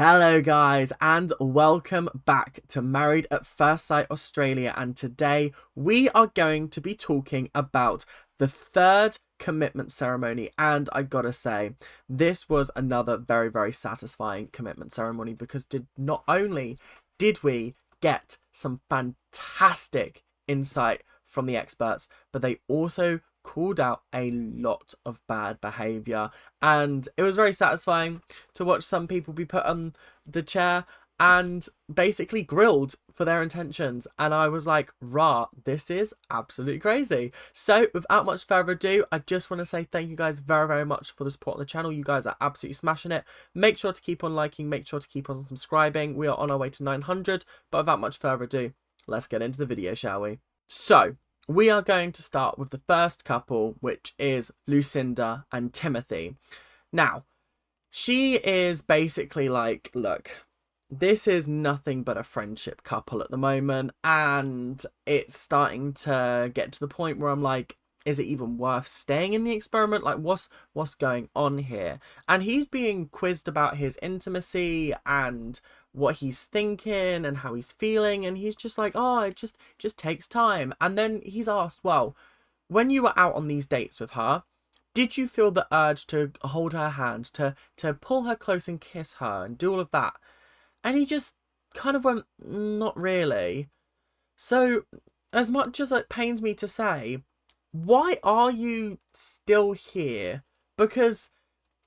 Hello guys and welcome back to Married at First Sight Australia, and today we are going to be talking about the third commitment ceremony. And I gotta say, this was another very satisfying commitment ceremony because not only did we get some fantastic insight from the experts, but they also called out a lot of bad behavior, and it was very satisfying to watch some people be put on the chair and basically grilled for their intentions. And I was like, rah, this is absolutely crazy. So without much further ado, I just want to say thank you guys very much for the support on the channel. You guys are absolutely smashing it. Make sure to keep on liking, make sure to keep on subscribing. We are on our way to 900, but without much further ado, let's get into the video, shall we? So we are going to start with the first couple, which is Lucinda and Timothy. Now, she is basically like, look, this is nothing but a friendship couple at the moment, and it's starting to get to the point where I'm like, is it even worth staying in the experiment? Like, what's going on here? And he's being quizzed about his intimacy and what he's thinking and how he's feeling, and he's just like, oh, it just takes time. And then he's asked, well, when you were out on these dates with her, did you feel the urge to hold her hand, to pull her close and kiss her and do all of that? And he just kind of went, not really. So as much as it pains me to say, why are you still here? Because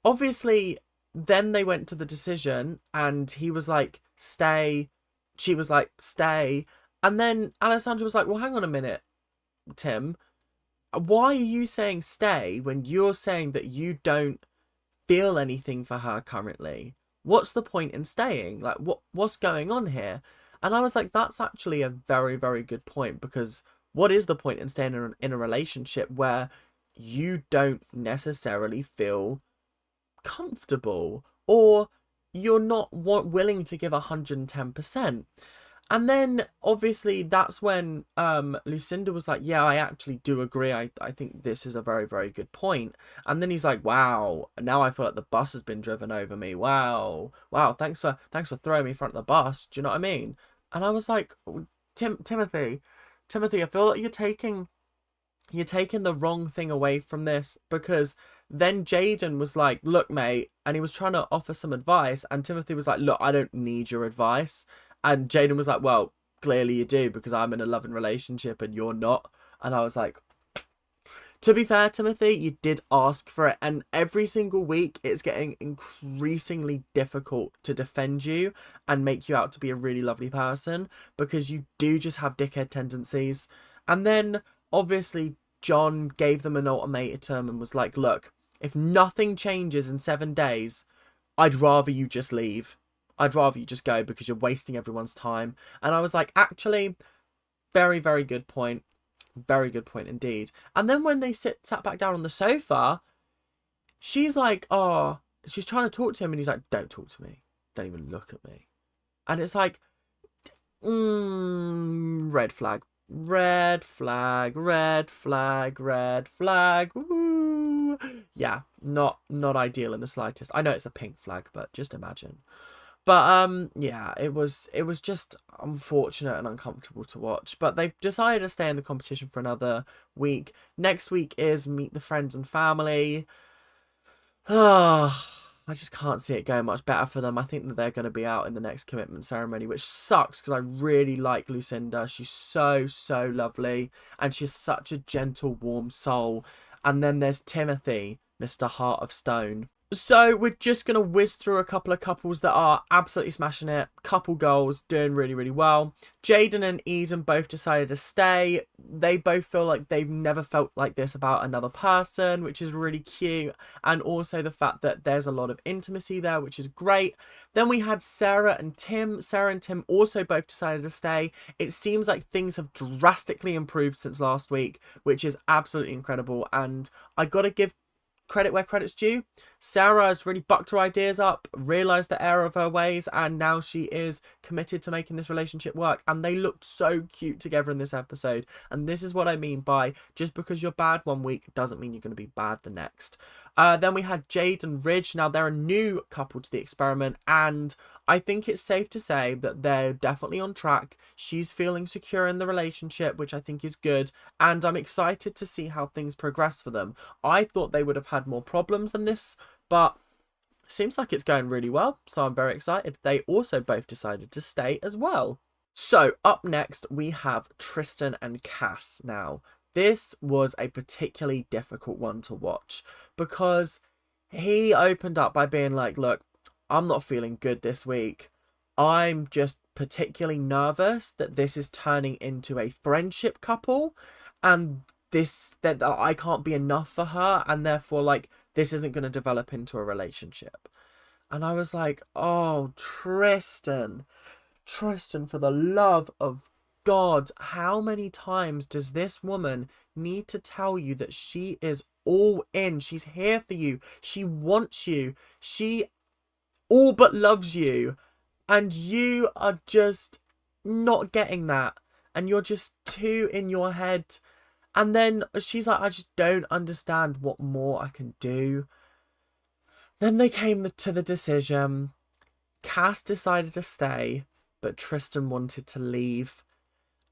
obviously then they went to the decision and he was like, stay. She was like, stay. And then Alessandra was like, well, hang on a minute, Tim. Why are you saying stay when you're saying that you don't feel anything for her currently? What's the point in staying? Like, what's going on here? And I was like, that's actually a very good point, because what is the point in staying in a relationship where you don't necessarily feel comfortable, or you're not willing to give 110%? And then obviously that's when Lucinda was like, yeah, I actually do agree. I think this is a very good point. And then he's like, wow, now I feel like the bus has been driven over me. Wow, thanks for throwing me in front of the bus. Do you know what I mean? And I was like, Timothy, I feel like you're taking the wrong thing away from this, because then Jaden was like, look, mate, and he was trying to offer some advice, and Timothy was like, look, I don't need your advice. And Jaden was like, well, clearly you do, because I'm in a loving relationship and you're not. And I was like, to be fair, Timothy, you did ask for it, and every single week it's getting increasingly difficult to defend you and make you out to be a really lovely person, because you do just have dickhead tendencies. And then obviously John gave them an ultimatum and was like, look, if nothing changes in 7 days, I'd rather you just leave. I'd rather you just go, because you're wasting everyone's time. And I was like, actually, very good point. Very good point indeed. And then when they sat back down on the sofa, she's like, oh, she's trying to talk to him, and he's like, don't talk to me. Don't even look at me. And it's like, red flag. Red flag, red flag, red flag. Ooh. Yeah, not ideal in the slightest. I know it's a pink flag, but just imagine. But yeah, it was just unfortunate and uncomfortable to watch. But they've decided to stay in the competition for another week. Next week is Meet the Friends and Family. I just can't see it going much better for them. I think that they're going to be out in the next commitment ceremony, which sucks, because I really like Lucinda. She's so lovely, and she's such a gentle, warm soul. And then there's Timothy, Mr. Heart of Stone. So we're just going to whiz through a couple of couples that are absolutely smashing it. Couple goals, doing really well. Jaden and Eden both decided to stay. They both feel like they've never felt like this about another person, which is really cute. And also the fact that there's a lot of intimacy there, which is great. Then we had Sarah and Tim. Sarah and Tim also both decided to stay. It seems like things have drastically improved since last week, which is absolutely incredible. And I got to give credit where credit's due. Sarah has really bucked her ideas up, realised the error of her ways, and now she is committed to making this relationship work. And they looked so cute together in this episode. And this is what I mean by just because you're bad one week doesn't mean you're going to be bad the next. Then we had Jade and Ridge. Now, they're a new couple to the experiment, and I think it's safe to say that they're definitely on track. She's feeling secure in the relationship, which I think is good, and I'm excited to see how things progress for them. I thought they would have had more problems than this, but seems like it's going really well, so I'm very excited. They also both decided to stay as well. So, up next, we have Tristan and Cass now. This was a particularly difficult one to watch because he opened up by being like, look, I'm not feeling good this week. I'm just particularly nervous that this is turning into a friendship couple and that I can't be enough for her, and therefore, like, this isn't going to develop into a relationship. And I was like, oh, Tristan, for the love of God, how many times does this woman need to tell you that she is all in? She's here for you. She wants you. She all but loves you. And you are just not getting that. And you're just too in your head. And then she's like, I just don't understand what more I can do. Then they came to the decision. Cass decided to stay, but Tristan wanted to leave.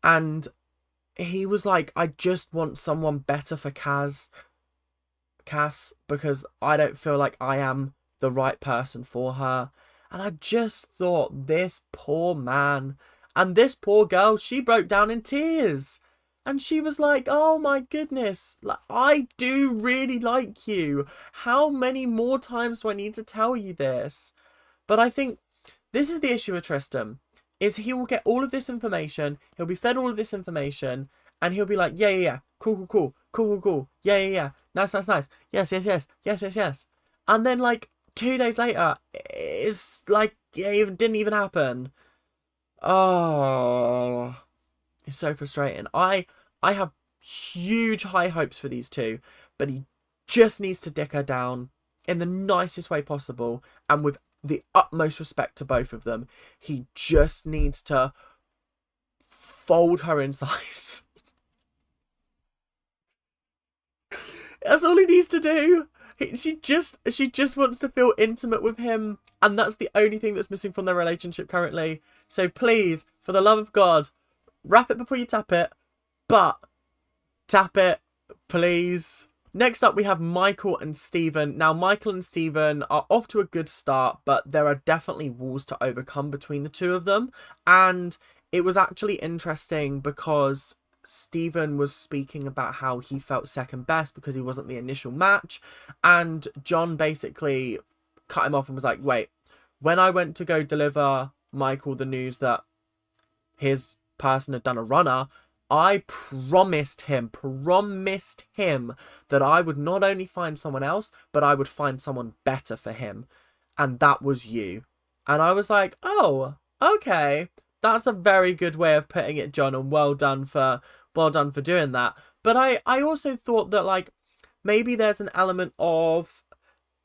And he was like, I just want someone better for Cass, because I don't feel like I am the right person for her. And I just thought, this poor man and this poor girl, she broke down in tears. And she was like, oh my goodness, like, I do really like you. How many more times do I need to tell you this? But I think this is the issue with Tristan, is he will get all of this information, he'll be fed all of this information, and he'll be like, yeah, cool, yeah, nice, yes. And then, like, 2 days later, it's like, yeah, it didn't even happen. Oh, it's so frustrating. I have huge high hopes for these two, but he just needs to dick her down in the nicest way possible, and with the utmost respect to both of them. He just needs to fold her inside. That's all he needs to do. She just wants to feel intimate with him, and that's the only thing that's missing from their relationship currently. So please, for the love of God, wrap it before you tap it, but tap it, please. Next up, we have Michael and Stephen. Now, Michael and Stephen are off to a good start, but there are definitely walls to overcome between the two of them. And it was actually interesting because Stephen was speaking about how he felt second best because he wasn't the initial match. And John basically cut him off and was like, wait, when I went to go deliver Michael the news that his person had done a runner, I promised him that I would not only find someone else, but I would find someone better for him. And that was you. And I was like, oh, okay. That's a very good way of putting it, John, and well done for doing that. But I also thought that, like, maybe there's an element of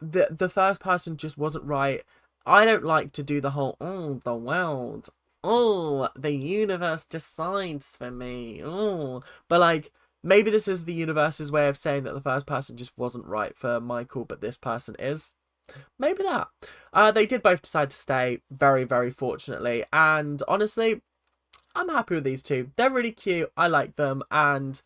the first person just wasn't right. I don't like to do the whole, oh, the world, oh, the universe decides for me, oh. But, like, maybe this is the universe's way of saying that the first person just wasn't right for Michael, but this person is. Maybe that. They did both decide to stay, very, very fortunately. And honestly, I'm happy with these two. They're really cute. I like them. And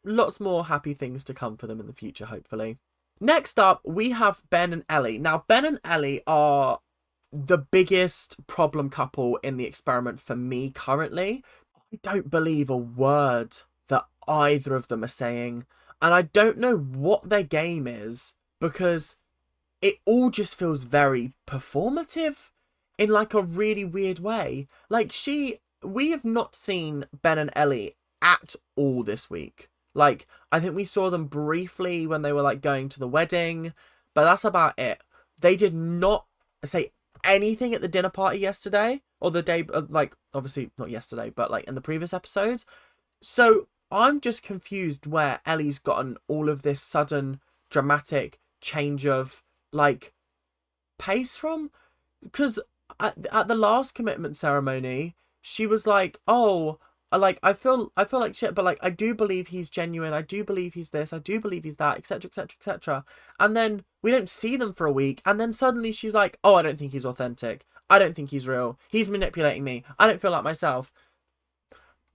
lots more happy things to come for them in the future, hopefully. Next up, we have Ben and Ellie. Now, Ben and Ellie are the biggest problem couple in the experiment for me currently. I don't believe a word that either of them are saying. And I don't know what their game is, because it all just feels very performative in, like, a really weird way. Like, we have not seen Ben and Ellie at all this week. Like, I think we saw them briefly when they were, like, going to the wedding, but that's about it. They did not say anything at the dinner party yesterday, or the day, like, obviously not yesterday, but, like, in the previous episodes. So I'm just confused where Ellie's gotten all of this sudden dramatic change of, like pace from? Because at the last commitment ceremony, she was like, "Oh, like I feel like shit, but like I do believe he's genuine. I do believe he's this. I do believe he's that, etc., etc., etc." And then we don't see them for a week, and then suddenly she's like, "Oh, I don't think he's authentic. I don't think he's real. He's manipulating me. I don't feel like myself."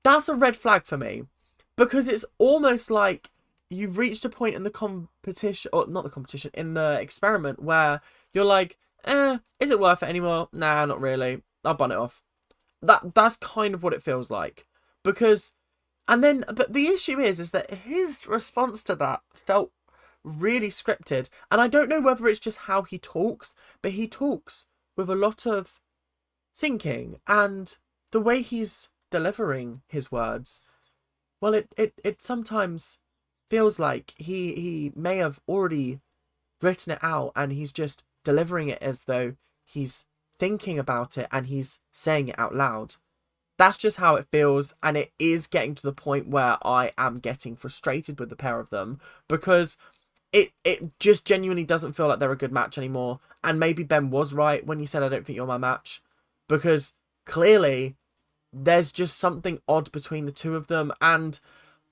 That's a red flag for me, because it's almost like you've reached a point in the competition, or not the competition, in the experiment where you're like, is it worth it anymore? Nah, not really. I'll bun it off. That's kind of what it feels like. Because, and then, but the issue is that his response to that felt really scripted. And I don't know whether it's just how he talks, but he talks with a lot of thinking, and the way he's delivering his words, well, it sometimes feels like he may have already written it out, and he's just delivering it as though he's thinking about it and he's saying it out loud. That's just how it feels, and it is getting to the point where I am getting frustrated with the pair of them, because it just genuinely doesn't feel like they're a good match anymore. And maybe Ben was right when he said, "I don't think you're my match," because clearly there's just something odd between the two of them. And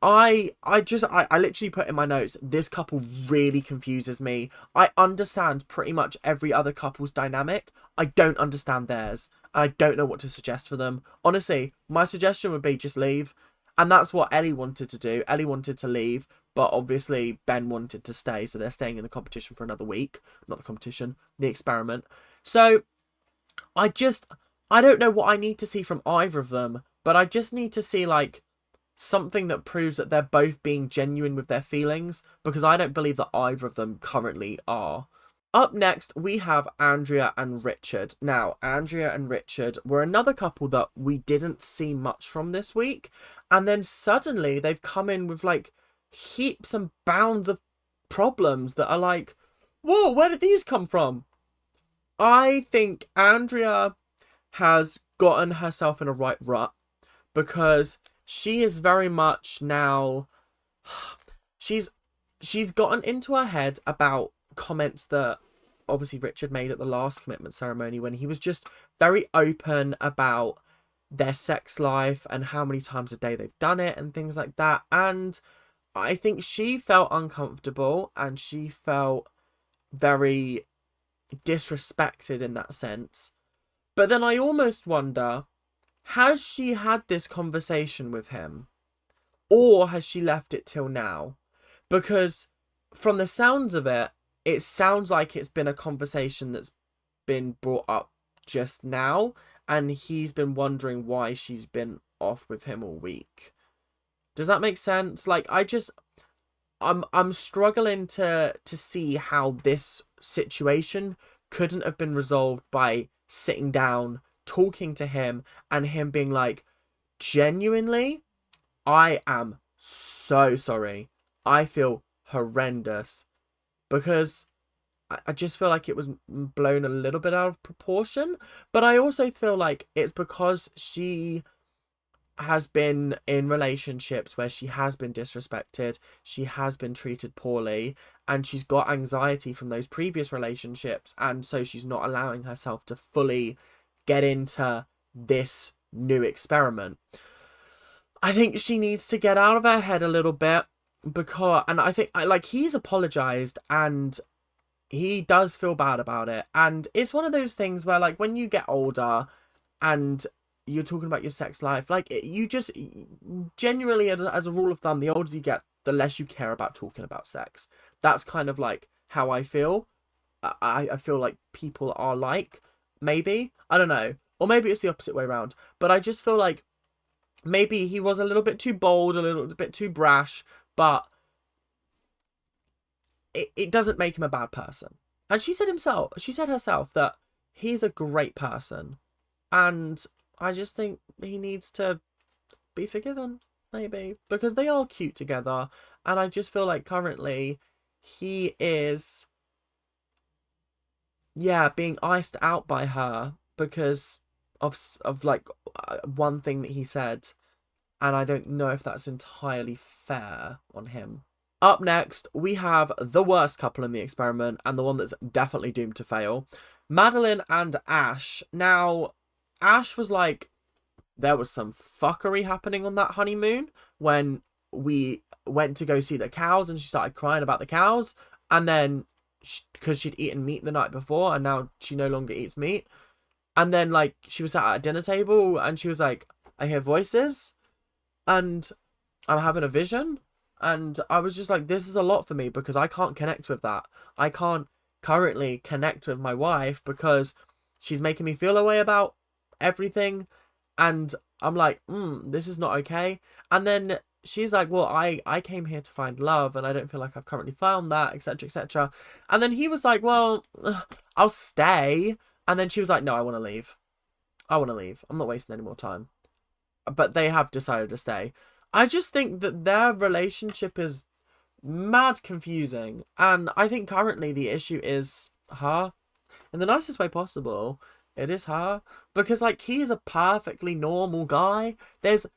I literally put in my notes, this couple really confuses me. I understand pretty much every other couple's dynamic. I don't understand theirs. And I don't know what to suggest for them. Honestly, my suggestion would be just leave. And that's what Ellie wanted to do. Ellie wanted to leave, but obviously Ben wanted to stay. So they're staying in the competition for another week. Not the competition, the experiment. So I don't know what I need to see from either of them. But I just need to see, like, something that proves that they're both being genuine with their feelings, because I don't believe that either of them currently are. Up next, we have Andrea and Richard. Now, Andrea and Richard were another couple that we didn't see much from this week, and then suddenly they've come in with like heaps and bounds of problems that are like, whoa, where did these come from? I think Andrea has gotten herself in a right rut, because she is very much now, she's gotten into her head about comments that obviously Richard made at the last commitment ceremony, when he was just very open about their sex life and how many times a day they've done it and things like that. And I think she felt uncomfortable, and she felt very disrespected in that sense. But then I almost wonder, has she had this conversation with him, or has she left it till now? Because from the sounds of it, it sounds like it's been a conversation that's been brought up just now, and he's been wondering why she's been off with him all week. Does that make sense? Like, I'm struggling to see how this situation couldn't have been resolved by sitting down, talking to him, and him being like, genuinely, I am so sorry. I feel horrendous, because I just feel like it was blown a little bit out of proportion. But I also feel like it's because she has been in relationships where she has been disrespected, she has been treated poorly, and she's got anxiety from those previous relationships, and so she's not allowing herself to fully get into this new experiment. I think she needs to get out of her head a little bit, because, and I think, like, he's apologized and he does feel bad about it. And it's one of those things where, like, when you get older and you're talking about your sex life, like, you just genuinely, as a rule of thumb, the older you get, the less you care about talking about sex. That's kind of like how I feel. I feel like people are like, maybe, I don't know, or maybe it's the opposite way around, but I just feel like maybe he was a little bit too bold, a little bit too brash, but it doesn't make him a bad person. And she said herself that he's a great person. And I just think he needs to be forgiven, maybe, because they are cute together. And I just feel like currently he is, yeah, being iced out by her because of like one thing that he said. And I don't know if that's entirely fair on him. Up next, we have the worst couple in the experiment and the one that's definitely doomed to fail. Madeline and Ash. Now, Ash was like, there was some fuckery happening on that honeymoon when we went to go see the cows and she started crying about the cows. And then, because she'd eaten meat the night before and now she no longer eats meat. And then, like, she was sat at a dinner table and she was like, I hear voices and I'm having a vision. And I was just like, this is a lot for me because I can't connect with that. I can't currently connect with my wife because she's making me feel a way about everything. And I'm like, this is not okay. And then she's like, well, I came here to find love and I don't feel like I've currently found that, etc., etc. And then he was like, well, I'll stay. And then she was like, no, I want to leave. I want to leave. I'm not wasting any more time. But they have decided to stay. I just think that their relationship is mad confusing. And I think currently the issue is her. In the nicest way possible, it is her. Because, like, he is a perfectly normal guy. There's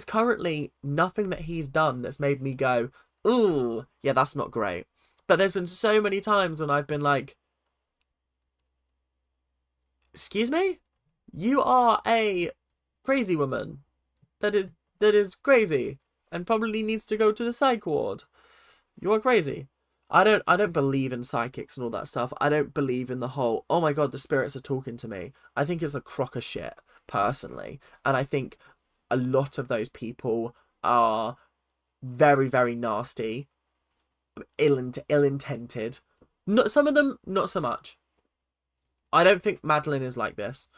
currently nothing that he's done that's made me go, ooh, yeah, that's not great. But there's been so many times when I've been like, excuse me? You are a crazy woman. That is crazy and probably needs to go to the psych ward. You are crazy. I don't believe in psychics and all that stuff. I don't believe in the whole, oh my god, the spirits are talking to me. I think it's a crock of shit, personally. And I think a lot of those people are very, very nasty, ill-intended. Not some of them, not so much. I don't think Madeline is like this,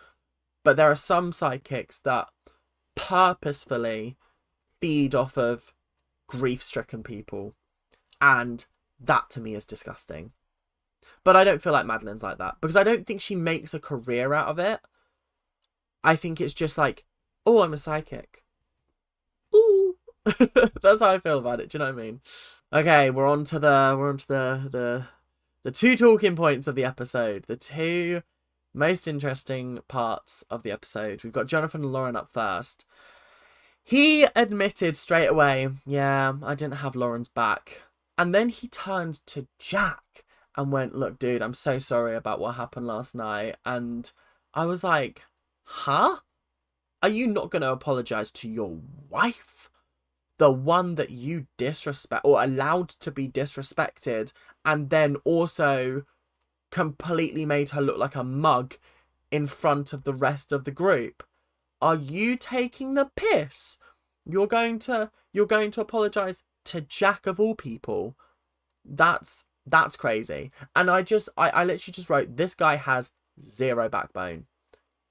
but there are some psychics that purposefully feed off of grief-stricken people, and that to me is disgusting. But I don't feel like Madeline's like that because I don't think she makes a career out of it. I think it's just like, oh, I'm a psychic. Ooh. That's how I feel about it. Do you know what I mean? Okay, we're on to the two talking points of the episode. The two most interesting parts of the episode. We've got Jonathan and Lauren up first. He admitted straight away, yeah, I didn't have Lauren's back. And then he turned to Jack and went, look, dude, I'm so sorry about what happened last night. And I was like, huh? Are you not going to apologise to your wife? The one that you disrespect or allowed to be disrespected, and then also completely made her look like a mug in front of the rest of the group. Are you taking the piss? You're going to apologise to Jack of all people. That's crazy. And I literally just wrote, this guy has zero backbone.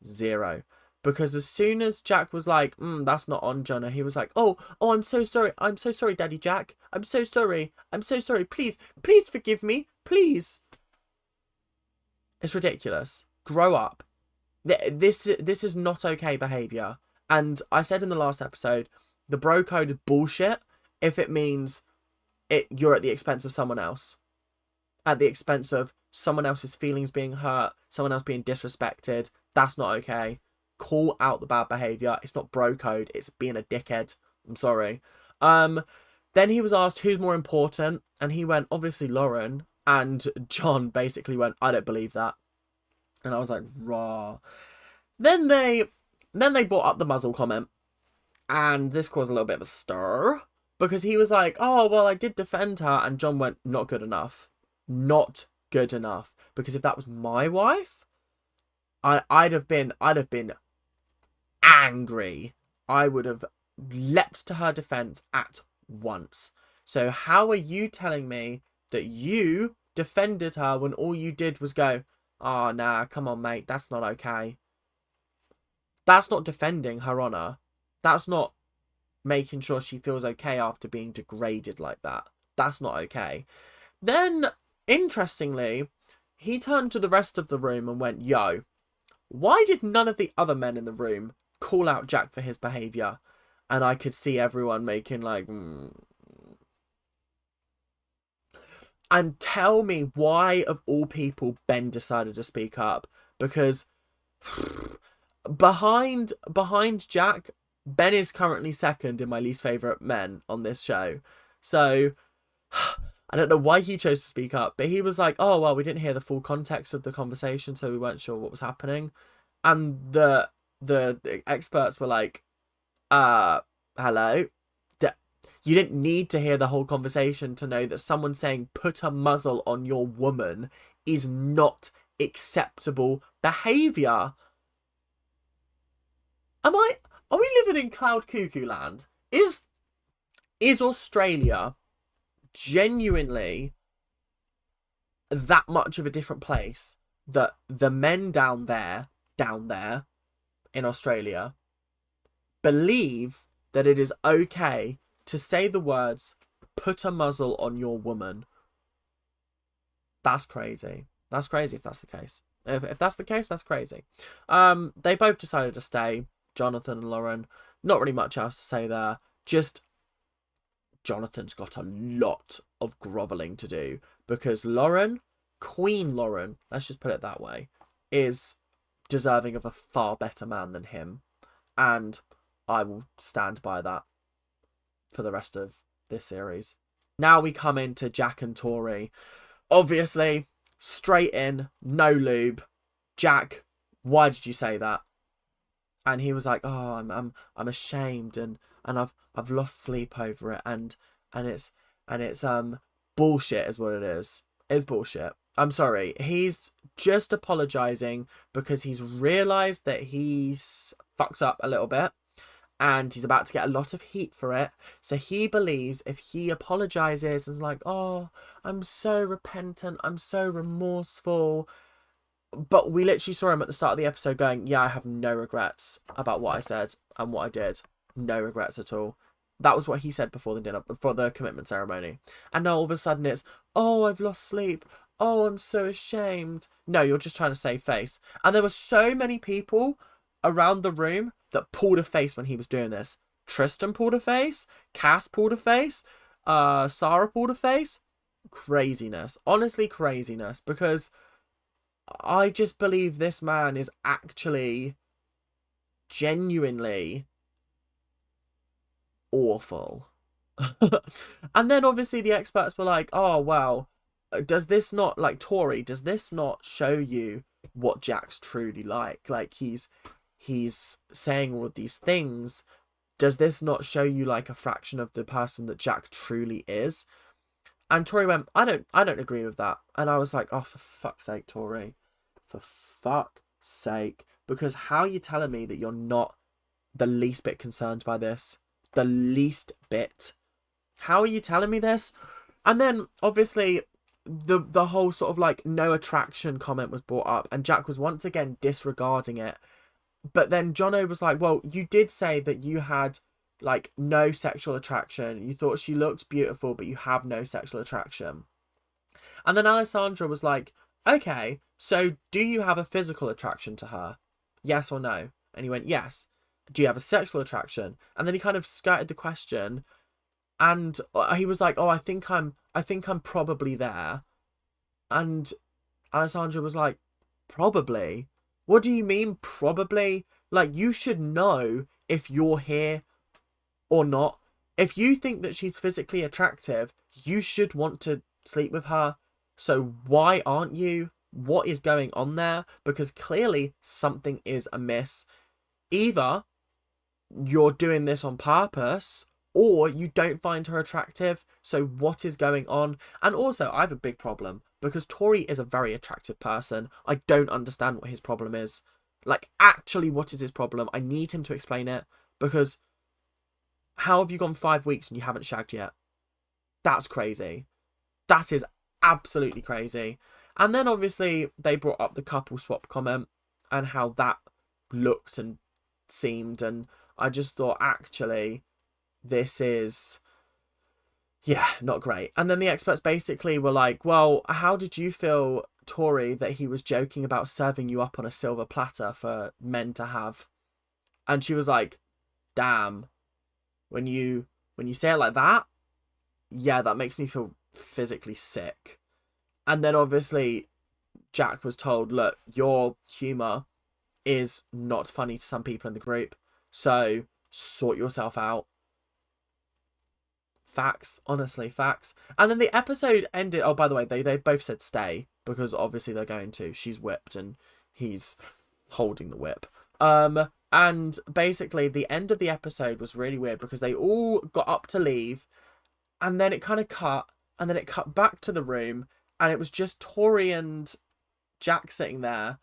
Zero. Because as soon as Jack was like, that's not on, Jonah, he was like, oh, I'm so sorry. I'm so sorry, Daddy Jack. I'm so sorry. I'm so sorry. Please forgive me. Please. It's ridiculous. Grow up. This is not okay behaviour. And I said in the last episode, the bro code is bullshit if it means you're at the expense of someone else. At the expense of someone else's feelings being hurt, someone else being disrespected. That's not okay. Call out the bad behaviour. It's not bro code. It's being a dickhead. I'm sorry. Then he was asked who's more important, and he went, obviously Lauren. And John basically went, I don't believe that. And I was like, raw. Then they brought up the muzzle comment, and this caused a little bit of a stir because he was like, oh well, I did defend her, and John went, not good enough. Not good enough. Because if that was my wife, I'd have been angry. I would have leapt to her defense at once. So how are you telling me that you defended her when all you did was go, oh, nah, come on, mate, that's not okay. That's not defending her honour. That's not making sure she feels okay after being degraded like that. That's not okay. Then, interestingly, he turned to the rest of the room and went, yo, why did none of the other men in the room call out Jack for his behaviour? And I could see everyone making like, And tell me why, of all people, Ben decided to speak up. Because behind Jack, Ben is currently second in my least favourite men on this show. So I don't know why he chose to speak up, but he was like, oh, well, we didn't hear the full context of the conversation, so we weren't sure what was happening. And the experts were like, hello? You didn't need to hear the whole conversation to know that someone saying put a muzzle on your woman is not acceptable behaviour. Are we living in cloud cuckoo land? Is Australia genuinely that much of a different place that the men down there in Australia believe that it is okay to say the words put a muzzle on your woman? That's crazy. That's crazy if that's the case. If that's the case, that's crazy. They both decided to stay, Jonathan and Lauren. Not really much else to say there. Just Jonathan's got a lot of grovelling to do because Lauren, Queen Lauren, let's just put it that way, is deserving of a far better man than him. And I will stand by that for the rest of this series. Now we come into Jack and Tori. Obviously, straight in, no lube. Jack, why did you say that? And he was like, oh, I'm ashamed and I've lost sleep over it and it's bullshit is what it is. It's bullshit. I'm sorry. He's just apologizing because he's realized that he's fucked up a little bit and he's about to get a lot of heat for it. So he believes if he apologizes and is like, oh, I'm so repentant, I'm so remorseful. But we literally saw him at the start of the episode going, yeah, I have no regrets about what I said and what I did. No regrets at all. That was what he said before the dinner, before the commitment ceremony. And now all of a sudden it's, oh, I've lost sleep. Oh, I'm so ashamed. No, you're just trying to save face. And there were so many people around the room that pulled a face when he was doing this. Tristan pulled a face. Cass pulled a face. Sarah pulled a face. Craziness. Honestly, craziness. Because I just believe this man is actually genuinely awful. And then obviously the experts were like, oh, well, does this not, like, Tori, does this not show you what Jack's truly like? Like, he's saying all of these things. Does this not show you, like, a fraction of the person that Jack truly is? And Tori went, I don't agree with that. And I was like, oh, for fuck's sake, Tori. For fuck's sake. Because how are you telling me that you're not the least bit concerned by this? The least bit. How are you telling me this? And then, obviously, the whole sort of, like, no attraction comment was brought up. And Jack was once again disregarding it. But then Jono was like, well, you did say that you had, like, no sexual attraction. You thought she looked beautiful, but you have no sexual attraction. And then Alessandra was like, okay, so do you have a physical attraction to her? Yes or no? And he went, yes. Do you have a sexual attraction? And then he kind of skirted the question. And he was like, oh, I think I'm probably there. And Alessandra was like, probably? What do you mean, probably? Like, you should know if you're here or not. If you think that she's physically attractive, you should want to sleep with her. So why aren't you? What is going on there? Because clearly something is amiss. Either you're doing this on purpose, or you don't find her attractive. So what is going on? And also, I have a big problem because Tori is a very attractive person. I don't understand what his problem is. Like, actually, what is his problem? I need him to explain it, because how have you gone 5 weeks and you haven't shagged yet? That's crazy. That is absolutely crazy. And then obviously they brought up the couple swap comment and how that looked and seemed, and I just thought, actually, this is, yeah, not great. And then the experts basically were like, well, how did you feel, Tori, that he was joking about serving you up on a silver platter for men to have? And she was like, damn, when you say it like that, yeah, that makes me feel physically sick. And then obviously Jack was told, look, your humour is not funny to some people in the group, so sort yourself out. Facts, honestly, facts. And then the episode ended. Oh, by the way, they both said stay because obviously they're going to. She's whipped and he's holding the whip. And basically the end of the episode was really weird because they all got up to leave, and then it kind of cut, and then it cut back to the room, and it was just Tori and Jack sitting there.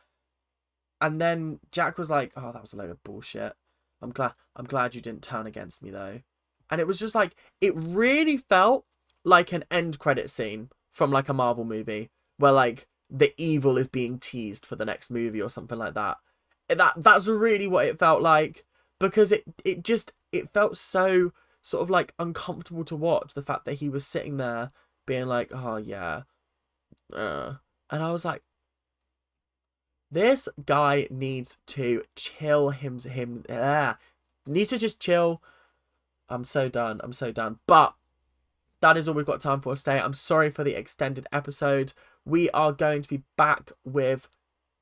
And then Jack was like, "Oh, that was a load of bullshit. I'm glad you didn't turn against me though." And it was just like, it really felt like an end credit scene from like a Marvel movie where like the evil is being teased for the next movie or something like that. That's really what it felt like, because it felt so sort of like uncomfortable to watch, the fact that he was sitting there being like, "Oh yeah," and I was like, this guy needs to chill needs to just chill. I'm so done. I'm so done. But that is all we've got time for today. I'm sorry for the extended episode. We are going to be back with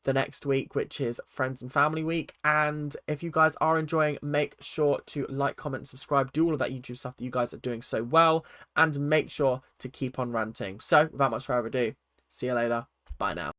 the next week, which is Friends and Family Week. And if you guys are enjoying, make sure to like, comment, subscribe, do all of that YouTube stuff that you guys are doing so well, and make sure to keep on ranting. So without much further ado, see you later. Bye now.